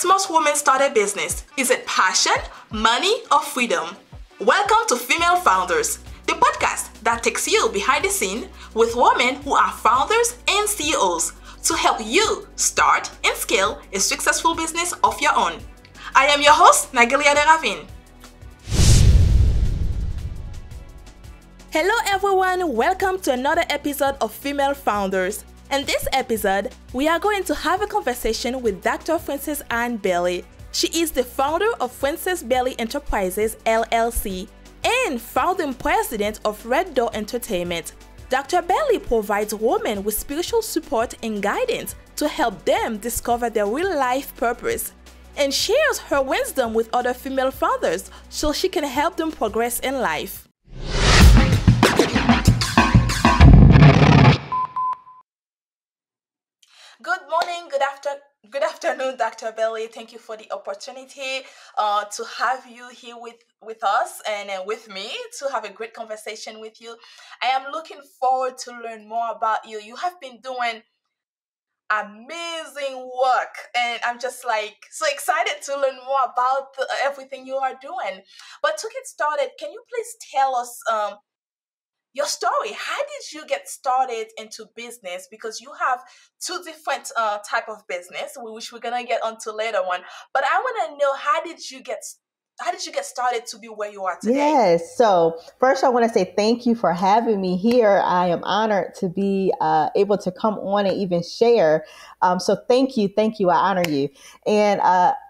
makes most women start a business? Is it passion, money, or freedom? Welcome to Female Founders, the podcast that takes you behind the scene with women who are founders and CEOs to help you start and scale a successful business of your own. I am your host, Nagelia Deravin. Hello everyone, welcome to another episode of Female Founders. In this episode, we are going to have a conversation with Dr. Frances Ann Bailey. She is the founder of Frances Bailey Enterprises, LLC, and founding president of Red Door Entertainment. Dr. Bailey provides women with spiritual support and guidance to help them discover their real-life purpose, and shares her wisdom with other female founders so she can help them progress in life. Good morning, good afternoon, Dr. Bailey. Thank you for the opportunity to have you here with us and with me to have a great conversation with you. I am looking forward to learn more about you. You have been doing amazing work, and I'm just so excited to learn more about everything you are doing. But to get started, can you please tell us your story? How did you get started into business? Because you have two different type of business, which we're gonna get onto later on. But I want to know, how did you get started to be where you are today? Yes. So first, I want to say thank you for having me here. I am honored to be able to come on and even share. So thank you. I honor you. And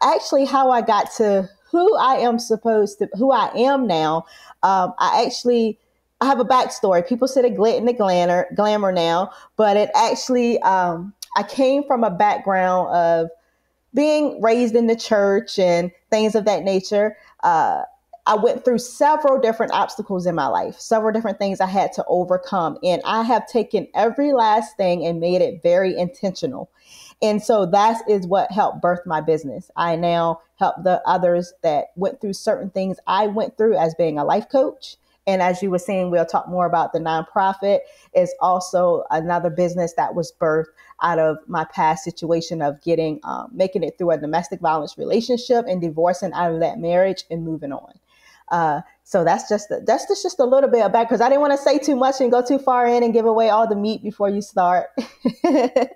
actually, how I got to who I am now. I have a backstory. People say the glit and the glamour now, but it actually, I came from a background of being raised in the church and things of that nature. I went through several different obstacles in my life, several different things I had to overcome. And I have taken every last thing and made it very intentional. And so that is what helped birth my business. I now help the others that went through certain things I went through as being a life coach. And as you were saying, we'll talk more about the nonprofit is also another business that was birthed out of my past situation of making it through a domestic violence relationship and divorcing out of that marriage and moving on. So that's just a little bit about, because I didn't want to say too much and go too far in and give away all the meat before you start. So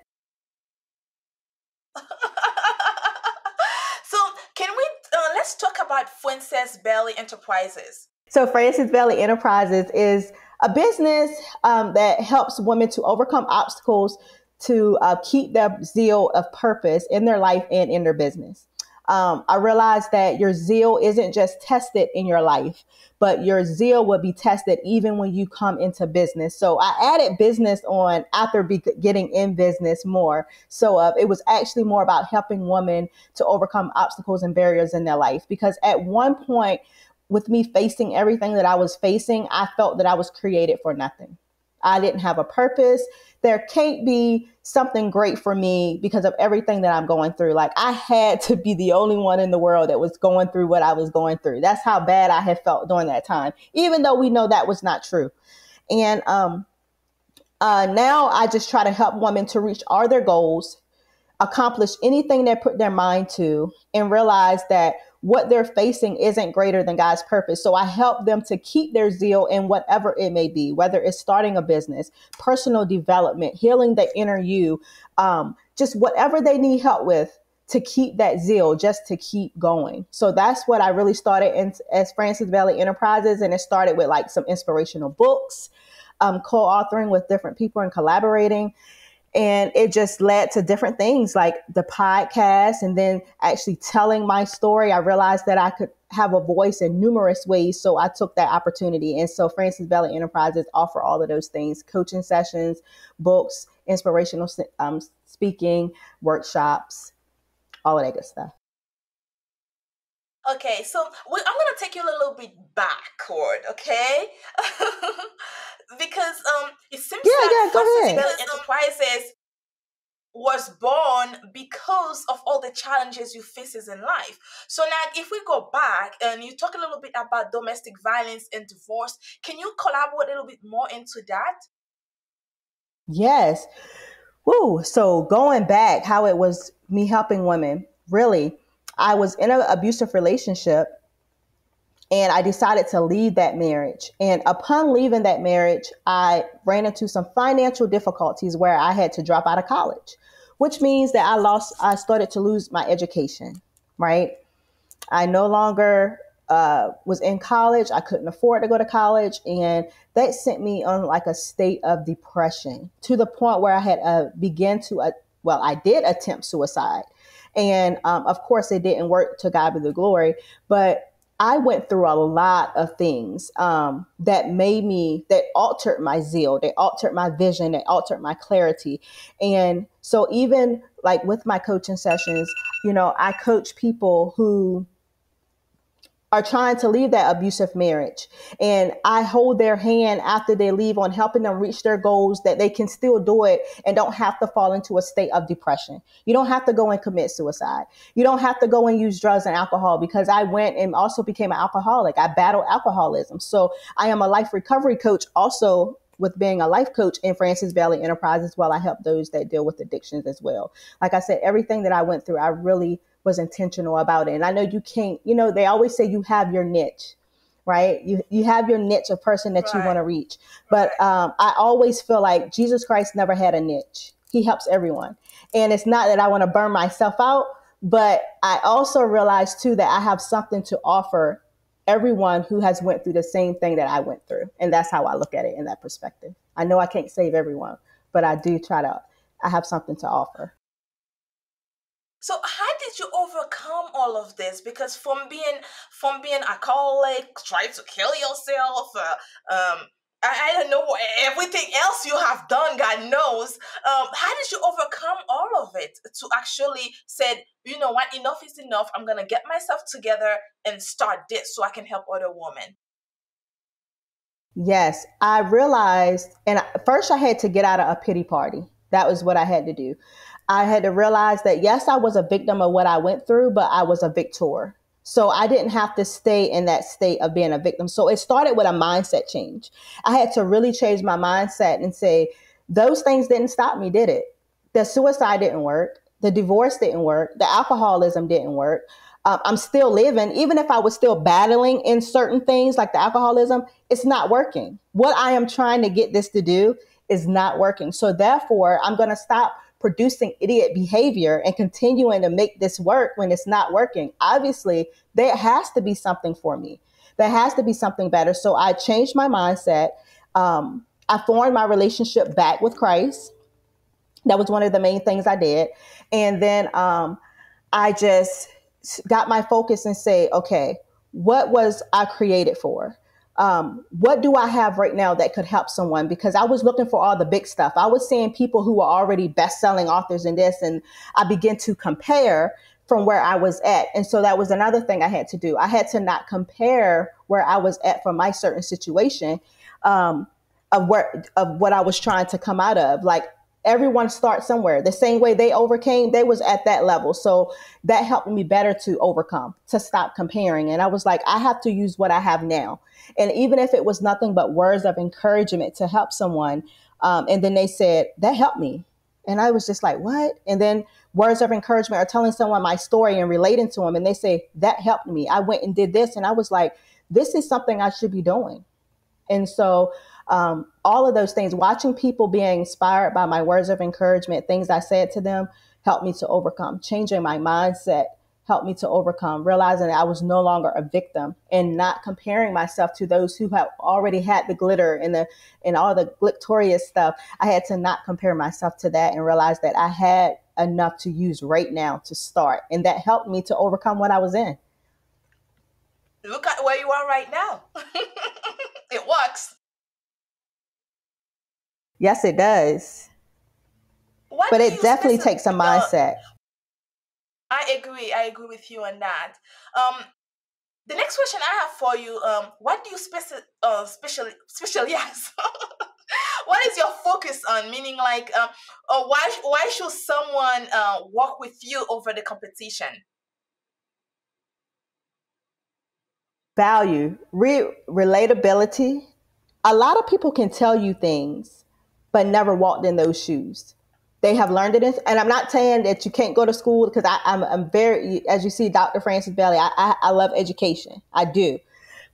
let's talk about Frances Bailey Enterprises. So Frances Bailey Enterprises is a business that helps women to overcome obstacles to keep their zeal of purpose in their life and in their business. I realized that your zeal isn't just tested in your life, but your zeal will be tested even when you come into business. So I added business on after getting in business more. So it was actually more about helping women to overcome obstacles and barriers in their life. Because at one point, with me facing everything that I was facing, I felt that I was created for nothing. I didn't have a purpose. There can't be something great for me because of everything that I'm going through. Like, I had to be the only one in the world that was going through what I was going through. That's how bad I had felt during that time, even though we know that was not true. And now I just try to help women to reach all their goals, accomplish anything they put their mind to, and realize that what they're facing isn't greater than God's purpose. So I help them to keep their zeal in whatever it may be, whether it's starting a business, personal development, healing the inner you, just whatever they need help with, to keep that zeal, just to keep going. So that's what I really started as Frances Bailey Enterprises. And it started with some inspirational books, co-authoring with different people and collaborating. And it just led to different things like the podcast, and then actually telling my story. I realized that I could have a voice in numerous ways. So I took that opportunity. And so Frances Bailey Enterprises offer all of those things: coaching sessions, books, inspirational speaking, workshops, all of that good stuff. Okay, so I'm going to take you a little bit backward, okay? Because it seems like Frances Bailey Enterprises was born because of all the challenges you faces in life. So now, if we go back and you talk a little bit about domestic violence and divorce, can you collaborate a little bit more into that? Yes. So going back, how it was me helping women, really, I was in an abusive relationship, and I decided to leave that marriage. And upon leaving that marriage, I ran into some financial difficulties where I had to drop out of college, which means that I started to lose my education, right? I no longer was in college. I couldn't afford to go to college. And that sent me on like a state of depression to the point where I had I did attempt suicide. And of course, it didn't work, to God be the glory. But I went through a lot of things that altered my zeal, they altered my vision, they altered my clarity. And so even like with my coaching sessions, I coach people who are trying to leave that abusive marriage. And I hold their hand after they leave on helping them reach their goals, that they can still do it and don't have to fall into a state of depression. You don't have to go and commit suicide. You don't have to go and use drugs and alcohol, because I went and also became an alcoholic. I battled alcoholism. So I am a life recovery coach also, with being a life coach in Francis Bailey Enterprises, while I help those that deal with addictions as well. Like I said, everything that I went through, I really was intentional about it. And I know you can't, they always say you have your niche, right? You have your niche of person that you want to reach. But I always feel like Jesus Christ never had a niche. He helps everyone. And it's not that I want to burn myself out, but I also realize too that I have something to offer everyone who has went through the same thing that I went through. And that's how I look at it in that perspective. I know I can't save everyone, but I have something to offer. So how did you overcome all of this? Because from being alcoholic, trying to kill yourself, I don't know everything else you have done, God knows. How did you overcome all of it to actually said, you know what, enough is enough. I'm gonna get myself together and start this so I can help other women. Yes, I realized, and first I had to get out of a pity party. That was what I had to do. I had to realize that, yes, I was a victim of what I went through, but I was a victor. So I didn't have to stay in that state of being a victim. So it started with a mindset change. I had to really change my mindset and say, those things didn't stop me, did it? The suicide didn't work. The divorce didn't work. The alcoholism didn't work. I'm still living. Even if I was still battling in certain things like the alcoholism, it's not working. What I am trying to get this to do is not working. So therefore, I'm going to stop producing idiot behavior and continuing to make this work when it's not working. Obviously, there has to be something for me. There has to be something better. So I changed my mindset. I formed my relationship back with Christ. That was one of the main things I did. And then I just got my focus and say, okay, what was I created for? What do I have right now that could help someone? Because I was looking for all the big stuff. I was seeing people who were already best-selling authors in this, and I began to compare from where I was at. And so that was another thing I had to do. I had to not compare where I was at for my certain situation of what I was trying to come out of. Like, everyone starts somewhere. The same way they overcame, they was at that level. So that helped me better to overcome, to stop comparing. And I was like, I have to use what I have now. And even if it was nothing but words of encouragement to help someone, and then they said, that helped me. And I was just like, what? And then words of encouragement, or telling someone my story and relating to them, and they say, that helped me. I went and did this. And I was like, this is something I should be doing. And so all of those things, watching people being inspired by my words of encouragement, things I said to them, helped me to overcome. Changing my mindset helped me to overcome, realizing that I was no longer a victim and not comparing myself to those who have already had the glitter and all the glorious stuff. I had to not compare myself to that and realize that I had enough to use right now to start. And that helped me to overcome what I was in. Look at where you are right now. It works. Yes, it does. But it definitely takes a mindset. I agree with you on that. The next question I have for you, what do you specialize? What is your focus on? Meaning, like, why should someone work with you over the competition? Value, relatability. A lot of people can tell you things, but never walked in those shoes. They have learned it. And I'm not saying that you can't go to school, because I'm very, as you see, Dr. Francis Bailey, I love education. I do.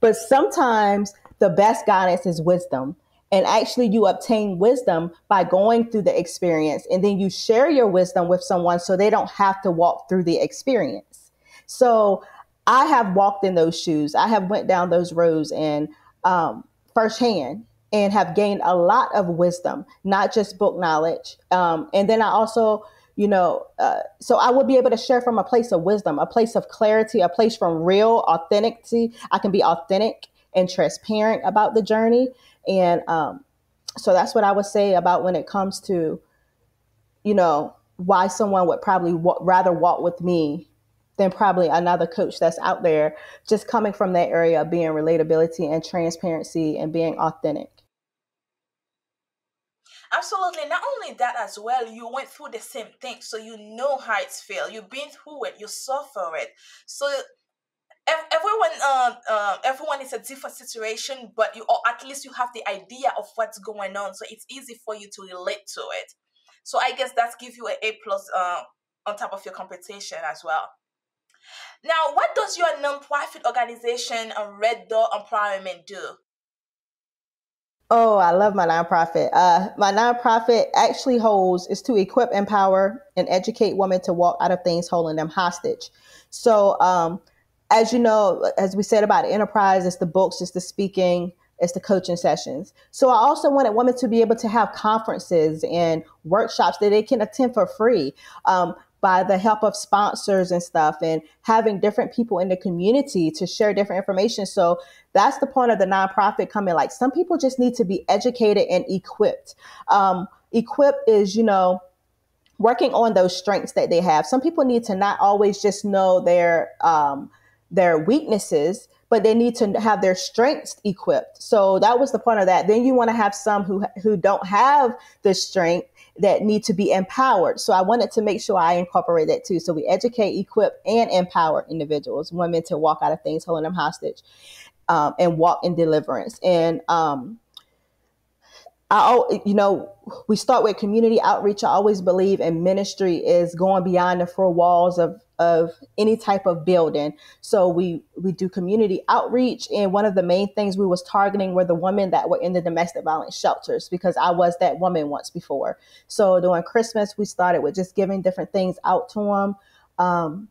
But sometimes the best guidance is wisdom. And actually, you obtain wisdom by going through the experience, and then you share your wisdom with someone so they don't have to walk through the experience. So I have walked in those shoes. I have went down those roads and firsthand, and have gained a lot of wisdom, not just book knowledge. And then I also, so I would be able to share from a place of wisdom, a place of clarity, a place from real authenticity. I can be authentic and transparent about the journey. And so that's what I would say about when it comes to, why someone would probably rather walk with me than probably another coach that's out there, just coming from that area of being relatability and transparency and being authentic. Absolutely. Not only that as well, you went through the same thing, so you know how it's feel. You've been through it. You suffer it. So everyone is a different situation, but or at least you have the idea of what's going on, so it's easy for you to relate to it. So I guess that gives you an A+ on top of your competition as well. Now, what does your nonprofit organization, Red Door Empowerment, do? Oh, I love my nonprofit. My nonprofit actually is to equip, empower, and educate women to walk out of things holding them hostage. So, as you know, as we said about the enterprise, it's the books, it's the speaking, it's the coaching sessions. So I also wanted women to be able to have conferences and workshops that they can attend for free. By the help of sponsors and stuff, and having different people in the community to share different information. So that's the point of the nonprofit coming. Like, some people just need to be educated and equipped. Equipped is, working on those strengths that they have. Some people need to not always just know their weaknesses, but they need to have their strengths equipped. So that was the point of that. Then you want to have some who don't have the strength, that need to be empowered. So I wanted to make sure I incorporate that too. So we educate, equip, and empower individuals, women, to walk out of things holding them hostage, and walk in deliverance. And we start with community outreach. I always believe in ministry is going beyond the four walls of any type of building. So we do community outreach. And one of the main things we was targeting were the women that were in the domestic violence shelters, because I was that woman once before. So during Christmas, we started with just giving different things out to them.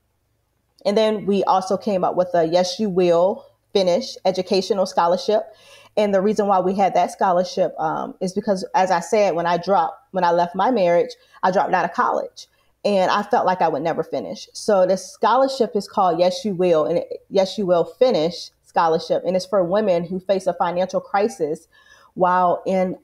And then we also came up with a Yes, You Will Finish educational scholarship. And the reason why we had that scholarship is because, as I said, when I left my marriage, I dropped out of college, and I felt like I would never finish. So the scholarship is called Yes, You Will, and Yes, You Will Finish scholarship. And it's for women who face a financial crisis while in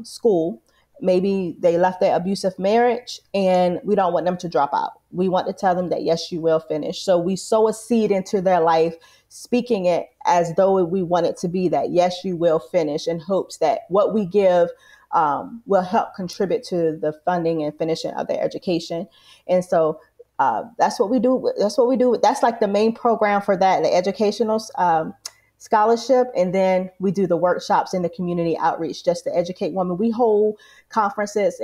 school. Maybe they left their abusive marriage, and we don't want them to drop out. We want to tell them that, yes, you will finish. So we sow a seed into their life, speaking it as though we want it to be that, yes, you will finish, in hopes that what we give will help contribute to the funding and finishing of their education. And so that's what we do. That's like the main program for that, the educational scholarship. And then we do the workshops and the community outreach just to educate women. We hold conferences,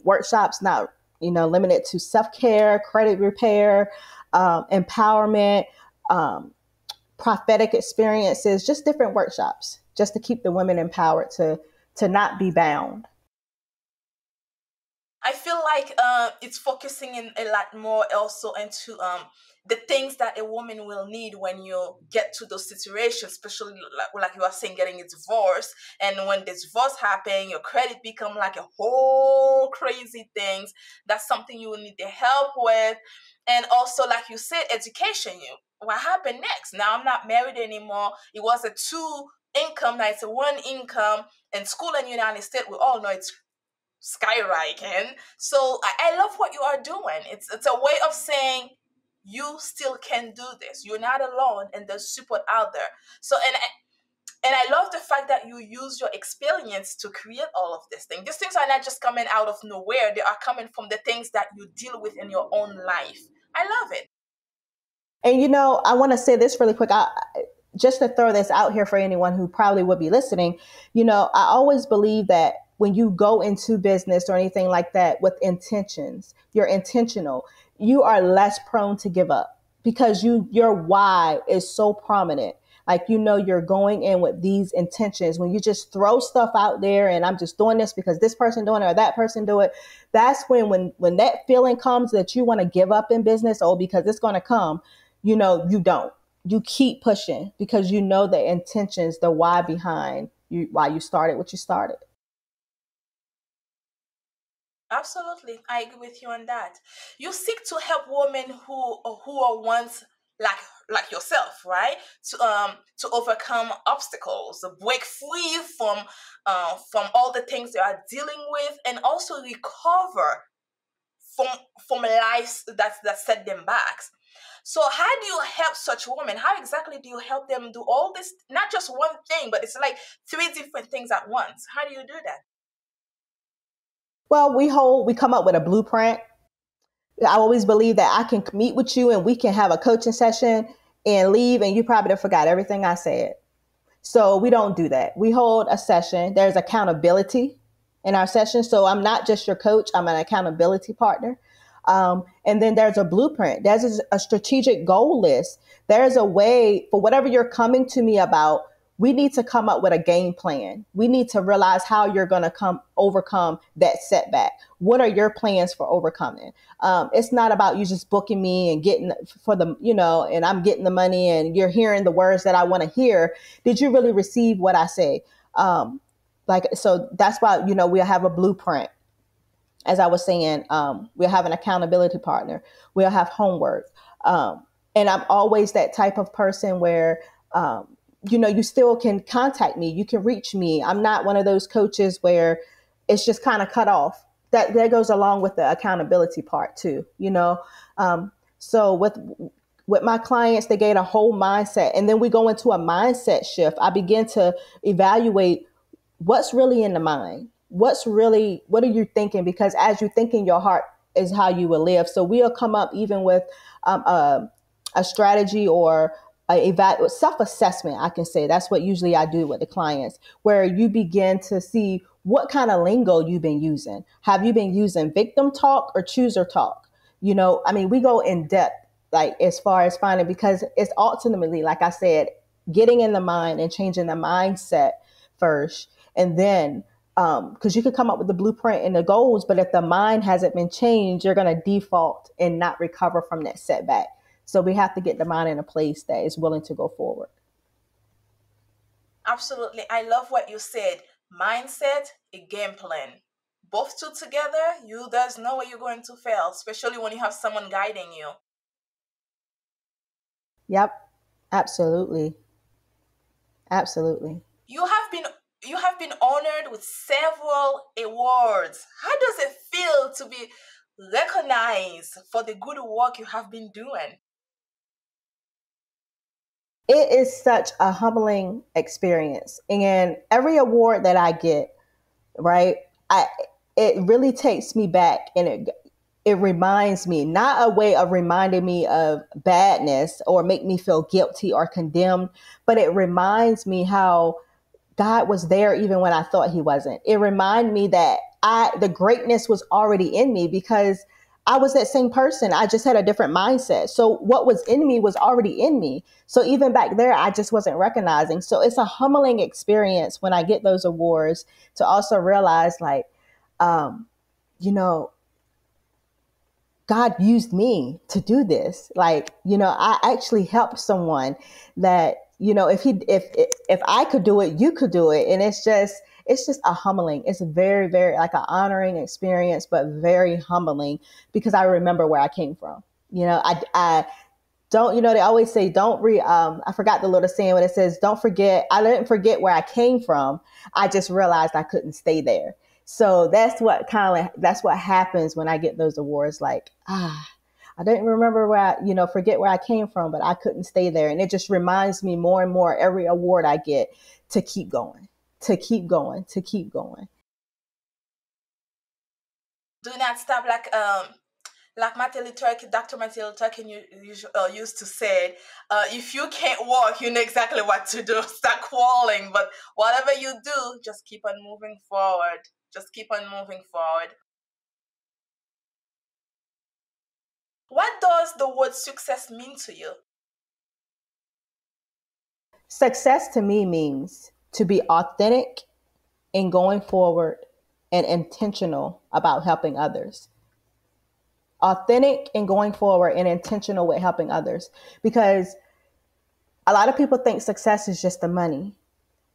workshops, not limited to self-care, credit repair, empowerment, prophetic experiences, just different workshops, just to keep the women empowered to not be bound. I feel like it's focusing in a lot more also into the things that a woman will need when you get to those situations, especially like you are saying, getting a divorce. And when the divorce happen, your credit become like a whole crazy things. That's something you will need the help with. And also, like you said, education. What happened next? Now I'm not married anymore. It was a 2 income, now it's a 1 income. And school in the United States, we all know it's skyrocketing. So I love what you are doing. It's a way of saying you still can do this. You're not alone, and there's support out there. So and I love the fact that you use your experience to create all of these things. These things are not just coming out of nowhere. They are coming from the things that you deal with in your own life. I love it. And I want to say this really quick. Just to throw this out here for anyone who probably would be listening, I always believe that when you go into business or anything like that with intentions, you're intentional, you are less prone to give up because your why is so prominent. Like, you're going in with these intentions. When you just throw stuff out there and I'm just doing this because this person doing it or that person do it, that's when that feeling comes that you want to give up in business, because it's going to come, you don't. You keep pushing because you know the intentions, the why behind why you started what you started. Absolutely, I agree with you on that. You seek to help women who are once like yourself, right? To overcome obstacles, break free from all the things they are dealing with, and also recover from lives that set them back. So how do you help such women? How exactly do you help them do all this? Not just one thing, but it's like three different things at once. How do you do that? Well, we come up with a blueprint. I always believe that I can meet with you and we can have a coaching session and leave, and you probably have forgot everything I said. So we don't do that. We hold a session. There's accountability in our session. So I'm not just your coach, I'm an accountability partner. And then there's a blueprint. There's a strategic goal list. There's a way for whatever you're coming to me about. We need to come up with a game plan. We need to realize how you're going to overcome that setback. What are your plans for overcoming? It's not about you just booking me and getting and I'm getting the money and you're hearing the words that I want to hear. Did you really receive what I say? So that's why, we'll have a blueprint. As I was saying, we'll have an accountability partner. We'll have homework. And I'm always that type of person where, you still can contact me. You can reach me. I'm not one of those coaches where it's just kind of cut off. That goes along with the accountability part too, So with my clients, they get a whole mindset, and then we go into a mindset shift. I begin to evaluate what's really in the mind. What are you thinking? Because as you think in your heart is how you will live. So we'll come up even with a strategy or self-assessment. I can say that's what usually I do with the clients, where you begin to see what kind of lingo you've been using. Have you been using victim talk or chooser talk? We go in depth, like as far as finding, because it's ultimately, like I said, getting in the mind and changing the mindset first. And then, because you could come up with the blueprint and the goals, but if the mind hasn't been changed, you're going to default and not recover from that setback. So we have to get the mind in a place that is willing to go forward. Absolutely. I love what you said. Mindset, a game plan. Both two together, there's no way you're going to fail, especially when you have someone guiding you. Yep. Absolutely. Absolutely. You have been honored with several awards. How does it feel to be recognized for the good work you have been doing? It is such a humbling experience. And every award that I get, right, it really takes me back, and it reminds me, not a way of reminding me of badness or make me feel guilty or condemned, but it reminds me how God was there even when I thought he wasn't. It reminded me that the greatness was already in me because I was that same person. I just had a different mindset. So what was in me was already in me. So even back there, I just wasn't recognizing. So it's a humbling experience when I get those awards to also realize, like, God used me to do this. Like, I actually helped someone that, if I could do it, you could do it. And it's just a humbling. It's very, very like an honoring experience, but very humbling because I remember where I came from. I don't, they always say, I forgot the little saying when it says, don't forget, I didn't forget where I came from. I just realized I couldn't stay there. So that's what happens when I get those awards. Like, I didn't remember forget where I came from, but I couldn't stay there. And it just reminds me more and more every award I get to keep going, to keep going, to keep going. Do not stop, like Dr. Martin Luther King used to say, if you can't walk, you know exactly what to do. Start crawling. But whatever you do, just keep on moving forward. Just keep on moving forward. What does the word success mean to you? Success to me means to be authentic in going forward and intentional about helping others. Authentic in going forward and intentional with helping others. Because a lot of people think success is just the money,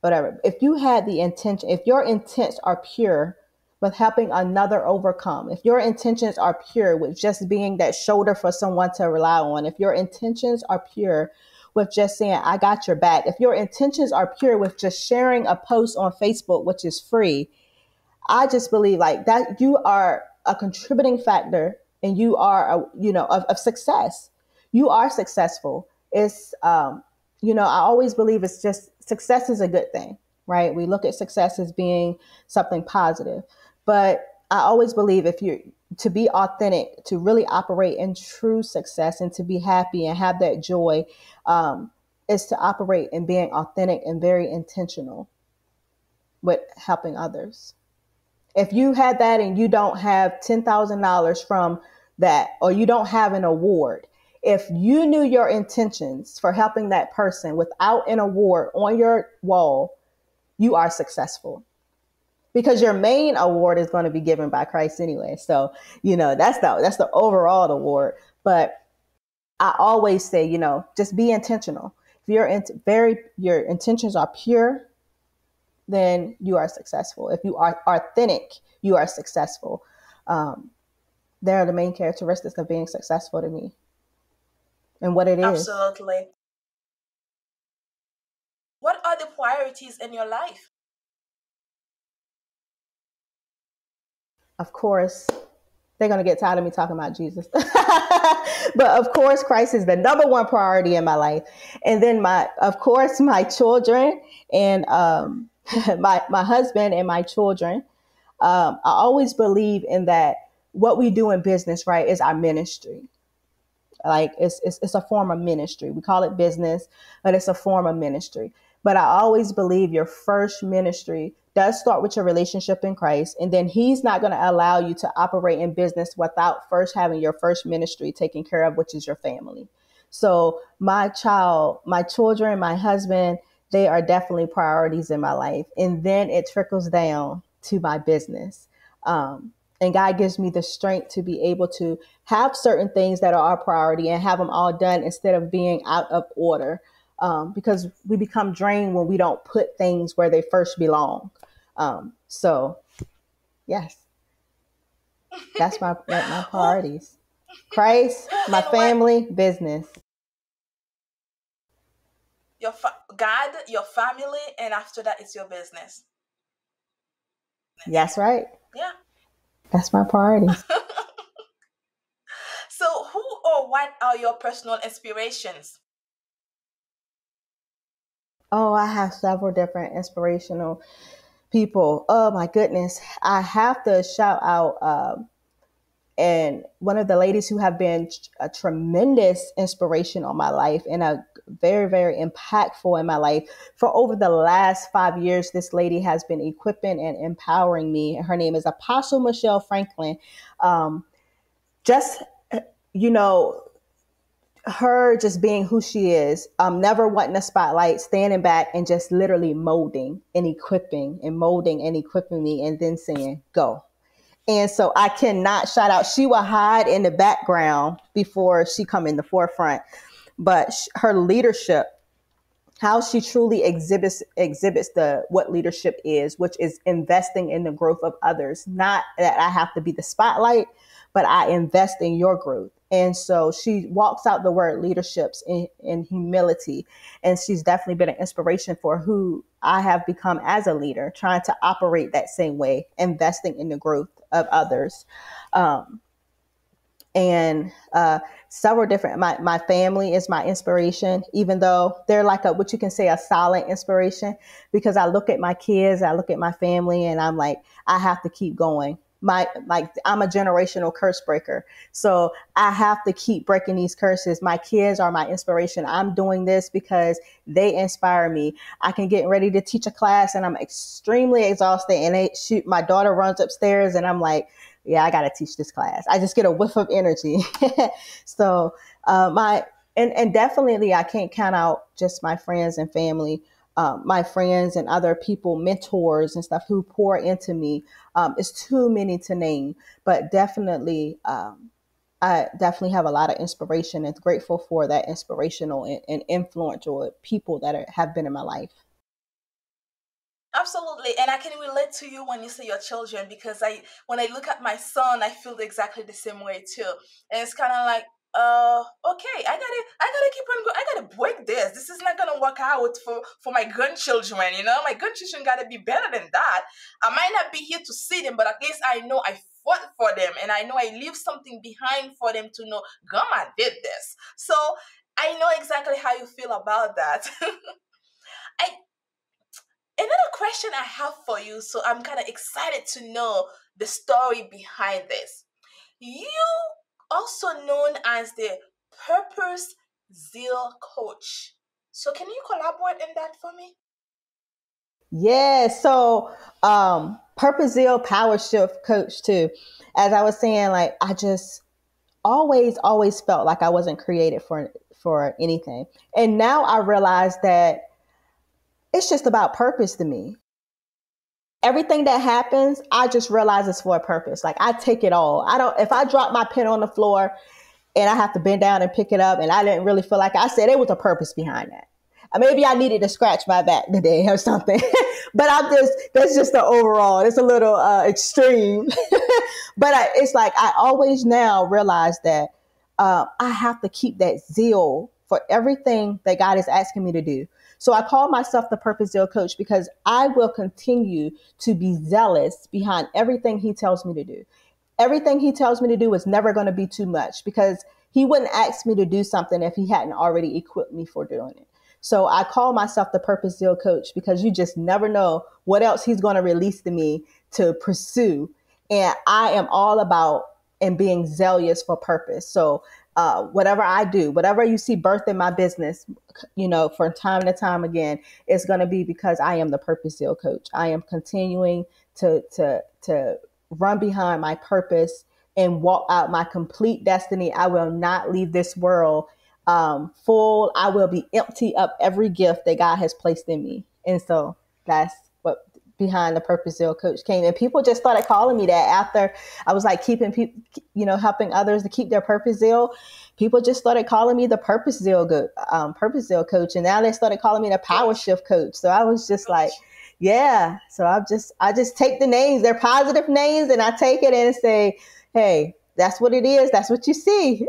whatever. If you had the intention, if your intents are pure with helping another overcome, if your intentions are pure with just being that shoulder for someone to rely on, if your intentions are pure with just saying, I got your back, if your intentions are pure with just sharing a post on Facebook, which is free, I just believe like that you are a contributing factor and you are, of success. You are successful. It's, I always believe it's just success is a good thing, right? We look at success as being something positive, but I always believe if you're to be authentic, to really operate in true success and to be happy and have that joy, is to operate in being authentic and very intentional with helping others. If you had that and you don't have $10,000 from that, or you don't have an award, if you knew your intentions for helping that person without an award on your wall, you are successful. Because your main award is going to be given by Christ anyway. So, that's the overall award. But I always say, just be intentional. If your intentions are pure, then you are successful. If you are authentic, you are successful. They're the main characteristics of being successful to me and what it is. Absolutely. What are the priorities in your life? Of course, they're going to get tired of me talking about Jesus. But of course, Christ is the number one priority in my life. And then my children and my husband and my children. I always believe in that what we do in business, right, is our ministry. Like it's a form of ministry. We call it business, but it's a form of ministry. But I always believe your first ministry does start with your relationship in Christ. And then he's not going to allow you to operate in business without first having your first ministry taken care of, which is your family. So my children, my husband, they are definitely priorities in my life. And then it trickles down to my business. And God gives me the strength to be able to have certain things that are our priority and have them all done instead of being out of order. Because we become drained when we don't put things where they first belong. So, yes, that's my priorities. Christ, my family, business. God, your family, and after that, it's your business. That's right. Yeah. That's my priorities. So, who or what are your personal inspirations? Oh, I have several different inspirational people. Oh my goodness. I have to shout out and one of the ladies who have been a tremendous inspiration on my life and a very, very impactful in my life for over the last 5 years. This lady has been equipping and empowering me. Her name is Apostle Michelle Franklin. Her just being who she is, never wanting a spotlight, standing back and just literally molding and equipping me and then saying, go. And so I cannot shout out. She will hide in the background before she come in the forefront. But her leadership, how she truly exhibits what leadership is, which is investing in the growth of others. Not that I have to be the spotlight, but I invest in your growth. And so she walks out the word leaderships in humility. And she's definitely been an inspiration for who I have become as a leader, trying to operate that same way, investing in the growth of others. Several different, my family is my inspiration, even though they're like what you can say, a solid inspiration, because I look at my kids, I look at my family, and I'm like, I have to keep going I'm a generational curse breaker. So I have to keep breaking these curses. My kids are my inspiration. I'm doing this because they inspire me. I can get ready to teach a class and I'm extremely exhausted, and my daughter runs upstairs and I'm like, yeah, I got to teach this class. I just get a whiff of energy. So, and definitely I can't count out just my friends and family, my friends and other people, mentors and stuff who pour into me. It's too many to name, but definitely, I definitely have a lot of inspiration and grateful for that inspirational and influential people that have been in my life. Absolutely, and I can relate to you when you say your children, because when I look at my son, I feel exactly the same way too. And it's kind of like, okay, I gotta keep on going. I gotta break this. This is not gonna work out for my grandchildren. My grandchildren gotta be better than that. I might not be here to see them, but at least I know I fought for them, and I know I leave something behind for them to know. Grandma did this, so I know exactly how you feel about that. I Another question I have for you, so I'm kind of excited to know the story behind this. You also known as the Purpose Zeal Coach. So can you collaborate in that for me? Yeah. So, Purpose Zeal Power Shift Coach too. As I was saying, like I just always felt like I wasn't created for anything. And now I realize that it's just about purpose to me. Everything that happens, I just realize it's for a purpose. Like I take it all. If I drop my pen on the floor and I have to bend down and pick it up and I didn't really feel like I said it was a purpose behind that. Maybe I needed to scratch my back today or something, but that's just the overall. It's a little extreme, but it's like I always now realize that I have to keep that zeal for everything that God is asking me to do. So I call myself the Purpose Zeal Coach because I will continue to be zealous behind everything He tells me to do. Everything He tells me to do is never going to be too much because He wouldn't ask me to do something if He hadn't already equipped me for doing it. So I call myself the Purpose Zeal Coach because you just never know what else He's going to release to me to pursue. And I am all about and being zealous for purpose. So whatever I do, whatever you see birth in my business, from time to time again, it's going to be because I am the Purpose Zeal Coach. I am continuing to run behind my purpose and walk out my complete destiny. I will not leave this world full. I will be empty of every gift that God has placed in me. And so that's what behind the Purpose Zeal Coach came. And people just started calling me that after I was like keeping people, helping others to keep their purpose zeal. People just started calling me the Purpose Zeal Coach. And now they started calling me the Power Shift Coach. So I was just like, yeah. So I just take the names, they're positive names, and I take it and say, hey, that's what it is. That's what you see.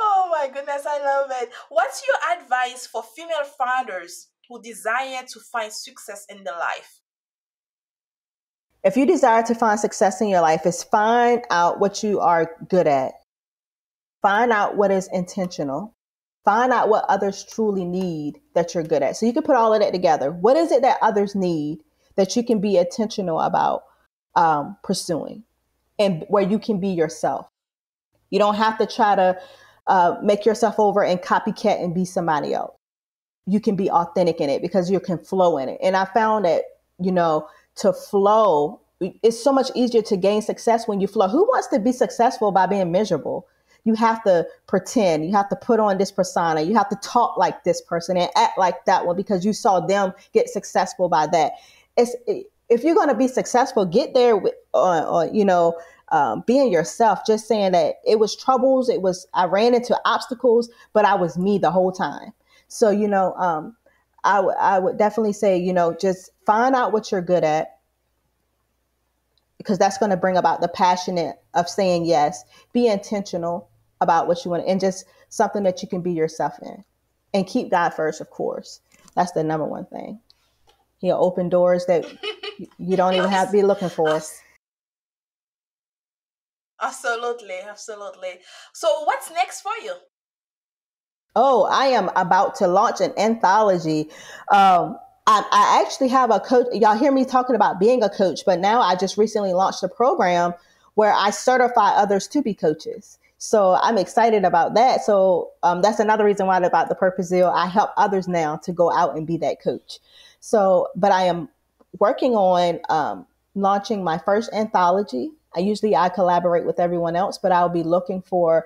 Oh my goodness, I love it. What's your advice for female founders who desire to find success in their life? If you desire to find success in your life, is find out what you are good at. Find out what is intentional. Find out what others truly need that you're good at. So you can put all of that together. What is it that others need that you can be intentional about pursuing, and where you can be yourself? You don't have to try to make yourself over and copycat and be somebody else. You can be authentic in it because you can flow in it. And I found that, to flow, it's so much easier to gain success when you flow. Who wants to be successful by being miserable? You have to pretend, you have to put on this persona, you have to talk like this person and act like that one because you saw them get successful by that. If you're going to be successful, get there with, being yourself, just saying that it was troubles. I ran into obstacles, but I was me the whole time. So, I would definitely say, just find out what you're good at, because that's going to bring about the passion of saying yes. Be intentional about what you want, and just something that you can be yourself in, and keep God first, of course. That's the number one thing. He'll open doors that you don't even have to be looking for. Absolutely. So what's next for you? Oh, I am about to launch an anthology. I actually have a coach. Y'all hear me talking about being a coach, but now I just recently launched a program where I certify others to be coaches. So I'm excited about that. So that's another reason why about the Purpose Zeal. I help others now to go out and be that coach. So, but I am working on launching my first anthology. I collaborate with everyone else, but I'll be looking for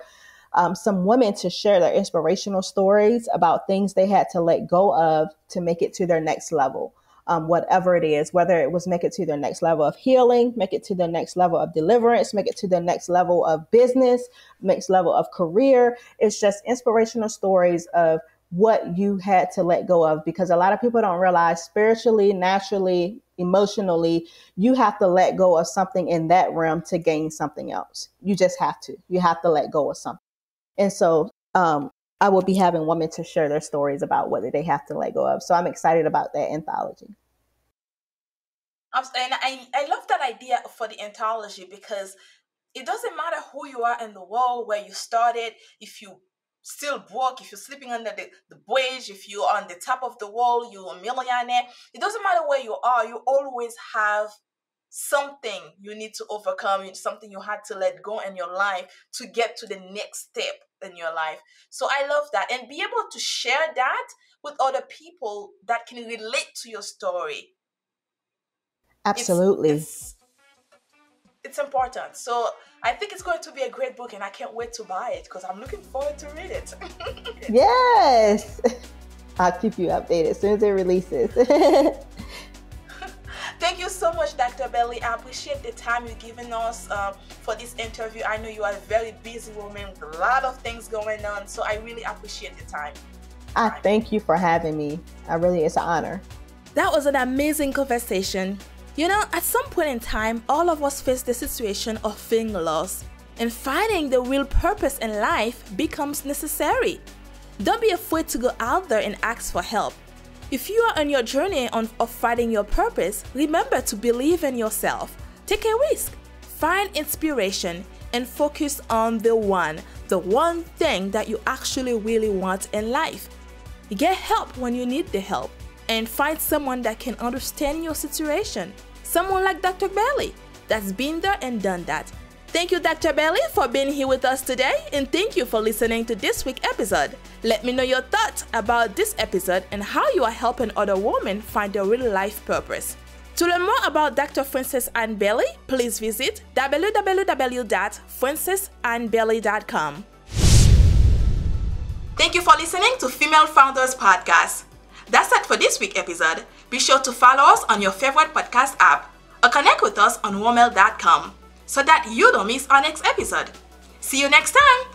some women to share their inspirational stories about things they had to let go of to make it to their next level. Whatever it is, whether it was make it to their next level of healing, make it to the next level of deliverance, make it to the next level of business, next level of career. It's just inspirational stories of what you had to let go of, because a lot of people don't realize spiritually, naturally, emotionally, you have to let go of something in that realm to gain something else. You just have to. You have to let go of something. And so I will be having women to share their stories about what they have to let go of. So I'm excited about that anthology. And I love that idea for the anthology, because it doesn't matter who you are in the world, where you started, if you still broke, if you're sleeping under the bridge, if you're on the top of the wall, you're a millionaire. It doesn't matter where you are. You always have something you need to overcome, something you had to let go in your life to get to the next step in your life. So I love that, and be able to share that with other people that can relate to your story. Absolutely. It's important. So I think it's going to be a great book, and I can't wait to buy it because I'm looking forward to read it. Yes. I'll keep you updated as soon as it releases. Thank you so much, Dr. Belly. I appreciate the time you've given us for this interview. I know you are a very busy woman with a lot of things going on, so I really appreciate the time. I thank you for having me. It's an honor. That was an amazing conversation. You know, at some point in time, all of us face the situation of feeling lost, and finding the real purpose in life becomes necessary. Don't be afraid to go out there and ask for help. If you are on your journey of finding your purpose, remember to believe in yourself. Take a risk, find inspiration, and focus on the one thing that you actually really want in life. Get help when you need the help, and find someone that can understand your situation. Someone like Dr. Belly that's been there and done that. Thank you, Dr. Belly, for being here with us today, and thank you for listening to this week's episode. Let me know your thoughts about this episode and how you are helping other women find their real life purpose. To learn more about Dr. Frances Ann Belly, please visit www.francesannbelly.com. Thank you for listening to Female Founders Podcast. That's it for this week's episode. Be sure to follow us on your favorite podcast app or connect with us on womel.com so that you don't miss our next episode. See you next time.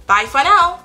Bye for now.